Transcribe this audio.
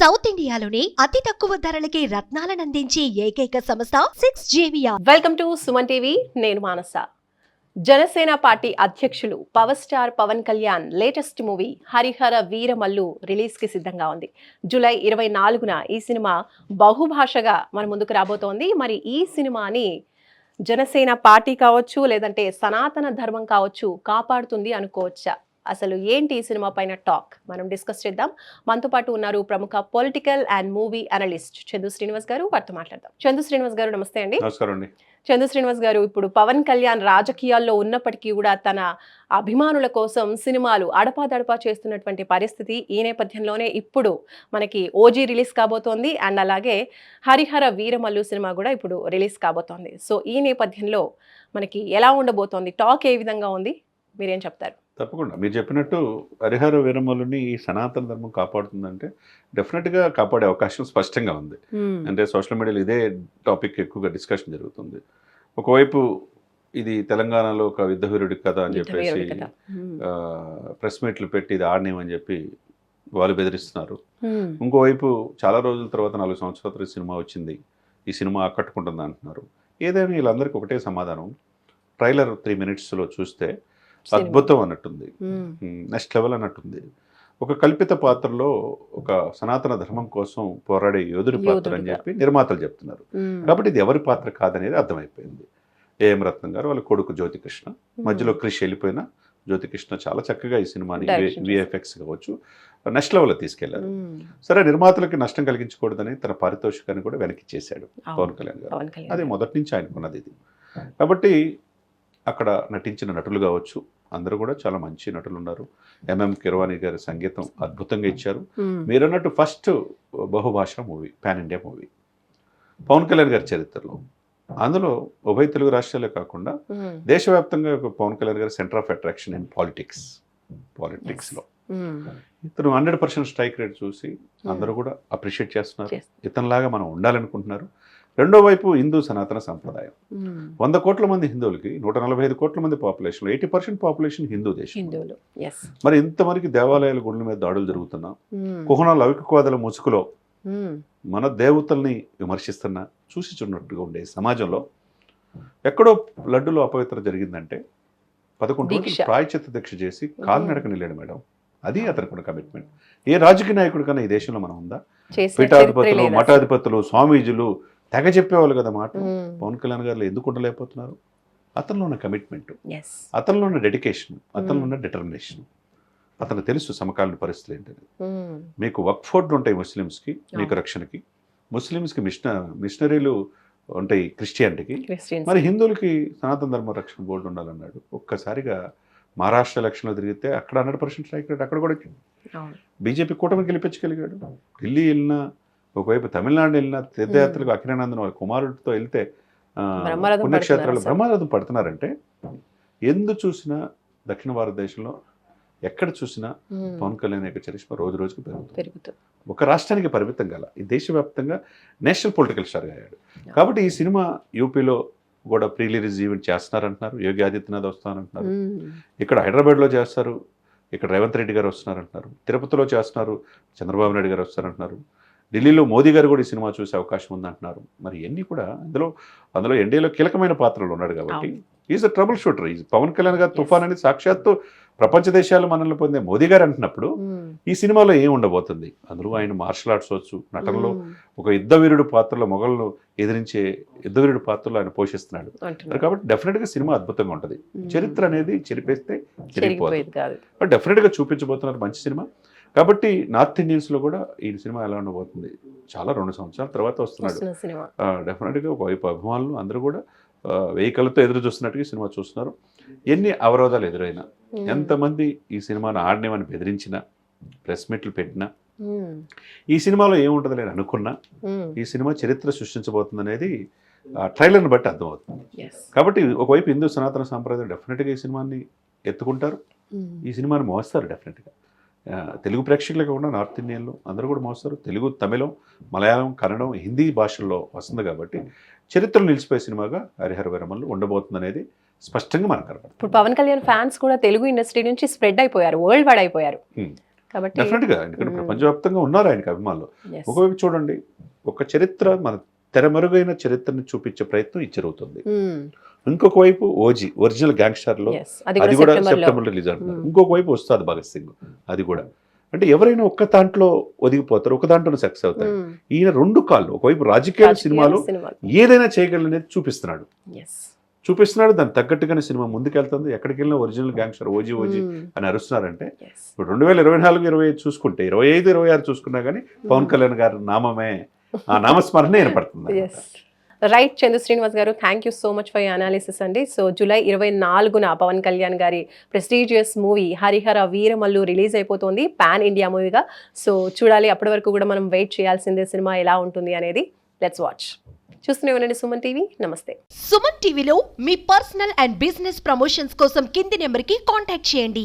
South ఇండియాలోని అతి తక్కువ ధరలకి రత్నాలనందించే ఏకైక సంస్థ 6JVR. Welcome to Suman TV. నేను మానస. జనసేన పార్టీ అధ్యక్షులు power star Pawan Kalyan latest movie Harihara Veeramallu release కి సిద్ధంగా ఉంది. జూలై 24న ఈ సినిమా బహుభాషగా మన ముందుకు రాబోతోంది. మరి ఈ సినిమాని జనసేన పార్టీ కావచ్చు, లేదంటే సనాతన ధర్మం కావచ్చు కాపాడుతుంది అనుకోవచ్చా? అసలు ఏంటి ఈ సినిమా పైన టాక్ మనం డిస్కస్ చేద్దాం. మనతో పాటు ఉన్నారు ప్రముఖ political and movie analyst Chandu Srinivas గారు. వారితో మాట్లాడదాం. చందు శ్రీనివాస్ గారు, నమస్తే అండి. నమస్కారం అండి. చందు శ్రీనివాస్ గారు, ఇప్పుడు పవన్ కళ్యాణ్ రాజకీయాల్లో ఉన్నప్పటికీ కూడా తన అభిమానుల కోసం సినిమాలు అడపాదడపా చేస్తున్నటువంటి పరిస్థితి. ఈ నేపథ్యంలోనే ఇప్పుడు మనకి ఓజీ రిలీజ్ కాబోతోంది, అండ్ అలాగే హరిహర వీరమల్లు సినిమా కూడా ఇప్పుడు రిలీజ్ కాబోతోంది. సో ఈ నేపథ్యంలో మనకి ఎలా ఉండబోతోంది, టాక్ ఏ విధంగా ఉంది, మీరేం చెప్తారు? తప్పకుండా మీరు చెప్పినట్టు హరిహర వీరమల్లుని ఈ సనాతన ధర్మం కాపాడుతుందంటే డెఫినెట్గా కాపాడే అవకాశం స్పష్టంగా ఉంది. అంటే సోషల్ మీడియాలో ఇదే టాపిక్ ఎక్కువగా డిస్కషన్ జరుగుతుంది. ఒకవైపు ఇది తెలంగాణలో ఒక యుద్ధవీరుడి కథ అని చెప్పేసి ప్రెస్ మీట్లు పెట్టి ఇది ఆడనేం అని చెప్పి వాళ్ళు బెదిరిస్తున్నారు. ఇంకోవైపు చాలా రోజుల తర్వాత 4 సంవత్సరాల తర్వాత సినిమా వచ్చింది, ఈ సినిమా ఆకట్టుకుంటుంది అంటున్నారు. ఏదైనా వీళ్ళందరికీ ఒకటే సమాధానం, ట్రైలర్ 3 minutesలో చూస్తే అద్భుతం అన్నట్టుంది, నెక్స్ట్ లెవెల్ అన్నట్టుంది. ఒక కల్పిత పాత్రలో ఒక సనాతన ధర్మం కోసం పోరాడే యోధుడి పాత్ర అని చెప్పి నిర్మాతలు చెప్తున్నారు. కాబట్టి ఇది ఎవరి పాత్ర కాదనేది అర్థమైపోయింది. ఏఎం రత్నం గారు వాళ్ళ కొడుకు జ్యోతికృష్ణ, మధ్యలో క్రిష్ వెళ్ళిపోయిన జ్యోతికృష్ణ చాలా చక్కగా ఈ సినిమాని విఎఫ్ఎక్స్ కావచ్చు నెక్స్ట్ లెవెల్లో తీసుకెళ్లారు. సరే, నిర్మాతలకి నష్టం కలిగించకూడదని తన పారితోషికాన్ని కూడా వెనక్కిచ్చేశాడు పవన్ కళ్యాణ్ గారు. అది మొదటి నుంచి ఆయనకున్నది ఇది. కాబట్టి అక్కడ నటించిన నటులు కావచ్చు, అందరూ కూడా చాలా మంచి నటులు ఉన్నారు. ఎంఎం కిరవాణి గారి సంగీతం అద్భుతంగా ఇచ్చారు. మీరన్నట్టు ఫస్ట్ బహుభాష movie, pan India movie Pawan Kalyan గారి చరిత్రలో. అందులో ఉభయ తెలుగు రాష్ట్రాలే కాకుండా దేశవ్యాప్తంగా పవన్ కళ్యాణ్ గారి సెంటర్ ఆఫ్ అట్రాక్షన్ ఇన్ పాలిటిక్స్లో ఇతను 100% స్ట్రైక్ రేట్ చూసి అందరూ కూడా అప్రిషియేట్ చేస్తున్నారు. ఇతనిలాగా మనం ఉండాలనుకుంటున్నారు. రెండో వైపు హిందూ సనాతన సంప్రదాయం. 100 కోట్ల మంది హిందువులకి 145 కోట్ల మంది పాపులేషన్, 80% పాపులేషన్ హిందూ దేశం. మరి ఇంతమందికి దేవాలయాల గుండెల మీద దాడులు జరుగుతున్నా, కుహన లౌకికవాదుల ముసుగులో మన దేవతల్ని విమర్శిస్తున్నా చూసి చూడనట్టుగా ఉండే సమాజంలో ఎక్కడో లడ్డులో అపవిత్ర జరిగిందంటే 11 రోజులు ప్రాయశ్చిత్త దీక్ష చేసి కాలినడక నిల్లాడు మేడం. అది అతనికి ఉన్న కమిట్మెంట్. ఏ రాజకీయ నాయకుడి కన్నా ఈ దేశంలో మనం ఉందా? పీఠాధిపతులు, మఠాధిపతులు, స్వామీజులు తెగ చెప్పేవాళ్ళు కదా మాట. పవన్ కళ్యాణ్ గారు ఎందుకు ఉండలేకపోతున్నారు? అతనిలో ఉన్న కమిట్మెంట్, అతనిలో ఉన్న డెడికేషన్, అతనిలో ఉన్న డిటర్మినేషన్. అతను తెలుసు సమకాలీన పరిస్థితులు ఏంటని. మీకు వక్ఫ్ బోర్డులు ఉంటాయి ముస్లిమ్స్కి, మీకు రక్షణకి. ముస్లిమ్స్కి మిషనరీలు ఉంటాయి క్రిస్టియానిటీకి. మరి హిందువులకి సనాతన ధర్మ రక్షణ బోర్డు ఉండాలన్నాడు. ఒక్కసారిగా మహారాష్ట్ర ఎలక్షన్లో తిరిగితే అక్కడ 100% స్ట్రైక్ రేట్ అక్కడ కూడా బీజేపీ కూటమి గెలిపించగలిగాడు. ఢిల్లీ వెళ్ళినా, ఒకవైపు తమిళనాడు వెళ్ళినా, తీర్థయాత్రలకు అఖిలానందన్ వాళ్ళ కుమారుడితో వెళ్తే పుణ్యక్షేత్రాలు బ్రహ్మరథం పడుతున్నారంటే ఎందు చూసినా దక్షిణ భారతదేశంలో ఎక్కడ చూసినా పవన్ కళ్యాణ్ యొక్క చరిష్మా రోజు రోజుకు పెరుగుతుంది. ఒక రాష్ట్రానికి పరిమితం గల ఈ దేశవ్యాప్తంగా నేషనల్ పొలిటికల్ స్టార్గా అయ్యాడు. కాబట్టి ఈ సినిమా యూపీలో కూడా pre release event చేస్తున్నారంటున్నారు. Yogi Adityanath వస్తారంటున్నారు. ఇక్కడ హైదరాబాద్లో చేస్తారు, ఇక్కడ రేవంత్ రెడ్డి గారు వస్తున్నారంటున్నారు. తిరుపతిలో చేస్తున్నారు, చంద్రబాబు నాయుడు గారు వస్తారంటున్నారు. ఢిల్లీలో మోదీ గారు కూడా ఈ సినిమా చూసే అవకాశం ఉందంటున్నారు. మరి ఇవన్నీ కూడా అందులో ఎన్డీఏలో కీలకమైన పాత్రలు ఉన్నాడు కాబట్టి ఈజ్ అ ట్రబుల్ షూటర్. ఈ పవన్ కళ్యాణ్ గారు తుఫాన్ అనేది సాక్షాత్తు ప్రపంచ దేశాలు మనల్ని పొందే మోదీ గారు అంటున్నప్పుడు ఈ సినిమాలో ఏం ఉండబోతుంది? అందులో ఆయన మార్షల్ ఆర్ట్స్ వచ్చు, నటనలో ఒక యుద్ధవీరుడు పాత్రలో, మొఘలను ఎదిరించే యుద్ధవీరుడు పాత్రలో ఆయన పోషిస్తున్నాడు. కాబట్టి డెఫినెట్గా సినిమా అద్భుతంగా ఉంటుంది. చరిత్ర అనేది చెరిపేస్తే చెరిగిపోదు. బట్ డెఫినెట్గా చూపించబోతున్నారు మంచి సినిమా. కాబట్టి నార్త్ ఇండియన్స్లో కూడా ఈ సినిమా ఎలా ఉండబోతుంది? చాలా 2 సంవత్సరాల తర్వాత వస్తున్నాడు. డెఫినెట్గా ఒకవైపు అభిమానులు అందరూ కూడా వెహికల్తో ఎదురు చూస్తున్నట్టుగా ఈ సినిమా చూస్తున్నారు. ఎన్ని అవరోధాలు ఎదురైనా, ఎంతమంది ఈ సినిమాను ఆడనేమని బెదిరించినా, ప్రెస్ మీట్లు పెట్టినా, ఈ సినిమాలో ఏముంటుంది లేని అనుకున్నా ఈ సినిమా చరిత్ర సృష్టించబోతుంది అనేది ట్రైలర్ని బట్టి అర్థమవుతుంది. కాబట్టి ఒకవైపు హిందూ సనాతన సాంప్రదాయం డెఫినెట్గా ఈ సినిమాని ఎత్తుకుంటారు, ఈ సినిమాని మోస్తారు. డెఫినెట్గా తెలుగు ప్రేక్షకులే కాకుండా నార్త్ ఇండియన్లు అందరూ కూడా మోస్తారు. తెలుగు, తమిళం, మలయాళం, కన్నడం, హిందీ భాషల్లో వస్తుంది. కాబట్టి చరిత్రలో నిలిచిపోయే సినిమాగా హరిహర వీరమల్లు ఉండబోతుంది అనేది స్పష్టంగా మనకు కనపడుతుంది. ఇప్పుడు పవన్ కళ్యాణ్ ఫ్యాన్స్ కూడా తెలుగు ఇండస్ట్రీ నుంచి స్ప్రెడ్ అయిపోయారు, వరల్డ్ వైడ్ అయిపోయారు. కాబట్టి డెఫినెట్ గా, ఎందుకంటే ప్రపంచవ్యాప్తంగా ఉన్నారు ఆయనకి అభిమానులు. yes. ఒకవైపు చూడండి, ఒక చరిత్ర మన తెరమరుగైన చరిత్రని చూపించే ప్రయత్నం ఇది జరుగుతుంది. ఇంకొక వైపు ఓజీ ఒరిజినల్ గ్యాంగ్స్టర్ లో Yes. అది కూడా సెప్టెంబర్ రిలీజ్ అంటున్నారు. ఇంకొక వైపు వస్తుంది భగత్ సింగ్, అది కూడా. అంటే ఎవరైనా ఒక్క దాంట్లో ఒదిగిపోతారు, ఒక దాంట్లో సక్సెస్ అవుతారు. ఈయన రెండు కాళ్ళు, ఒకవైపు రాజకీయ సినిమాలు ఏదైనా చేయగలనేది చూపిస్తున్నాడు. దానికి తగ్గట్టుగానే సినిమా ముందుకెళ్తుంది. ఎక్కడికి వెళ్ళినా ఒరిజినల్ గ్యాంగ్స్టర్ ఓజీ అని అరుస్తున్నారంటే, ఇప్పుడు 2024-25 చూసుకుంటే 25-26 చూసుకున్నా కానీ పవన్ కళ్యాణ్ గారి నామమే, ఆ నామస్మరణే వినపడుతుంది. రైట్ చందు శ్రీనివాస్ గారు, thank you so much for you analysis అండి. సో జూలై 24న పవన్ కళ్యాణ్ గారి prestigious movie Harihara Veeramallu release అయిపోతుంది, పాన్ ఇండియా మూవీగా. సో చూడాలి, అప్పటి వరకు కూడా మనం వెయిట్ చేయాల్సిందే సినిమా ఎలా ఉంటుంది అనేది. Let's watch. చూస్తూనే ఉండండి సుమన్ టీవీ. నమస్తే. సుమన్ టీవీలో మీ పర్సనల్ అండ్ బిజినెస్ ప్రమోషన్స్ కోసం కింది నెంబర్కి కాంటాక్ట్ చేయండి.